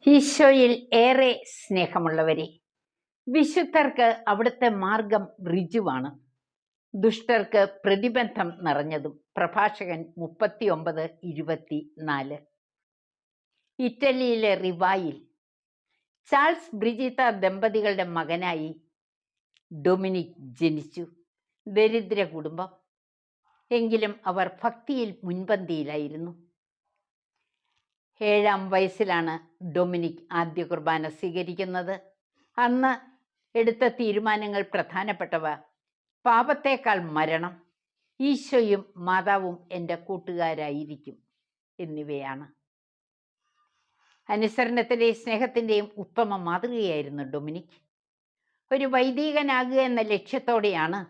ഈശോയിൽ ഏറെ സ്നേഹമുള്ളവരെ, വിശുദ്ധർക്ക് അവിടുത്തെ മാർഗം ഋജുവാണ്, ദുഷ്ടർക്ക് പ്രതിബന്ധം നിറഞ്ഞതും. പ്രഭാഷകൻ 39:24. ഇറ്റലിയിലെ റിവായിൽ ചാൾസ് ബ്രിജിത്ത ദമ്പതികളുടെ മകനായി ഡൊമിനിക് ജനിച്ചു. ദരിദ്ര കുടുംബം, എങ്കിലും അവർ ഭക്തിയിൽ മുൻപന്തിയിലായിരുന്നു. 7-ാം വയസ്സിലാണ് ഡൊമിനിക് ആദ്യ കുർബാന സ്വീകരിക്കുന്നത്. അന്ന് എടുത്ത തീരുമാനങ്ങൾ പ്രധാനപ്പെട്ടവ: പാപത്തേക്കാൾ മരണം, ഈശോയും മാതാവും എൻ്റെ കൂട്ടുകാരായിരിക്കും എന്നിവയാണ്. അനുസരണത്തിൻ്റെയും സ്നേഹത്തിൻ്റെയും ഉത്തമ മാതൃകയായിരുന്നു ഡൊമിനിക്. ഒരു വൈദികനാകുക എന്ന ലക്ഷ്യത്തോടെയാണ്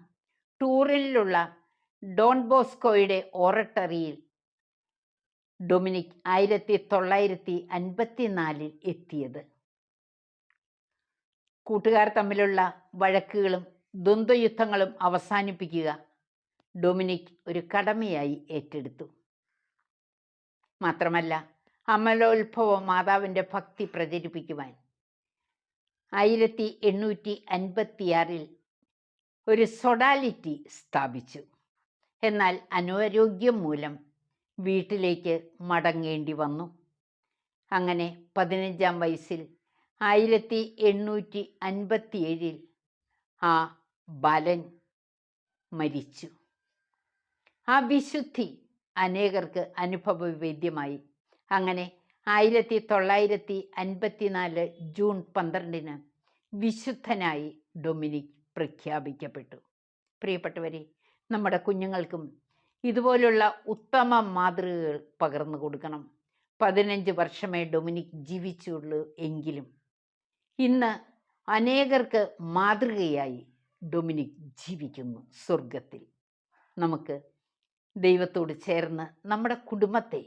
ടൂറിനിലുള്ള ഡോൺ ബോസ്കോയുടെ ഓറട്ടറിയിൽ ഡൊമിനിക് 1954 എത്തിയത്. കൂട്ടുകാർ തമ്മിലുള്ള വഴക്കുകളും ദ്വന്ദ്വയുദ്ധങ്ങളും അവസാനിപ്പിക്കുക ഡൊമിനിക് ഒരു കടമയായി ഏറ്റെടുത്തു. മാത്രമല്ല, അമലോത്ഭവ മാതാവിൻ്റെ ഭക്തി പ്രചരിപ്പിക്കുവാൻ 1856 ഒരു സൊഡാലിറ്റി സ്ഥാപിച്ചു. എന്നാൽ അനാരോഗ്യം മൂലം വീട്ടിലേക്ക് മടങ്ങേണ്ടി വന്നു. അങ്ങനെ 15-ാം വയസ്സിൽ 1857 ആ ബാലൻ മരിച്ചു. ആ വിശുദ്ധി അനേകർക്ക് അനുഭവവേദ്യമായി. അങ്ങനെ 1954 ജൂൺ 12 വിശുദ്ധനായി ഡൊമിനിക് പ്രഖ്യാപിക്കപ്പെട്ടു. പ്രിയപ്പെട്ടവരെ, നമ്മുടെ കുഞ്ഞുങ്ങൾക്കും ഇതുപോലുള്ള ഉത്തമ മാതൃകകൾ പകർന്നു കൊടുക്കണം. 15 വർഷമേ ഡൊമിനിക് ജീവിച്ചുള്ളൂ എങ്കിലും ഇന്ന് അനേകർക്ക് മാതൃകയായി ഡൊമിനിക് ജീവിക്കുന്നു സ്വർഗത്തിൽ. നമുക്ക് ദൈവത്തോട് ചേർന്ന് നമ്മുടെ കുടുംബത്തെ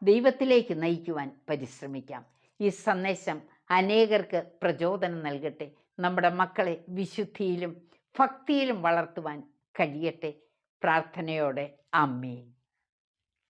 ദൈവത്തിലേക്ക് നയിക്കുവാൻ പരിശ്രമിക്കാം. ഈ സന്ദേശം അനേകർക്ക് പ്രചോദനം നൽകട്ടെ. നമ്മുടെ മക്കളെ വിശുദ്ധിയിലും ഭക്തിയിലും വളർത്തുവാൻ കഴിയട്ടെ. പ്രാർത്ഥനയോടെ ആമേൻ.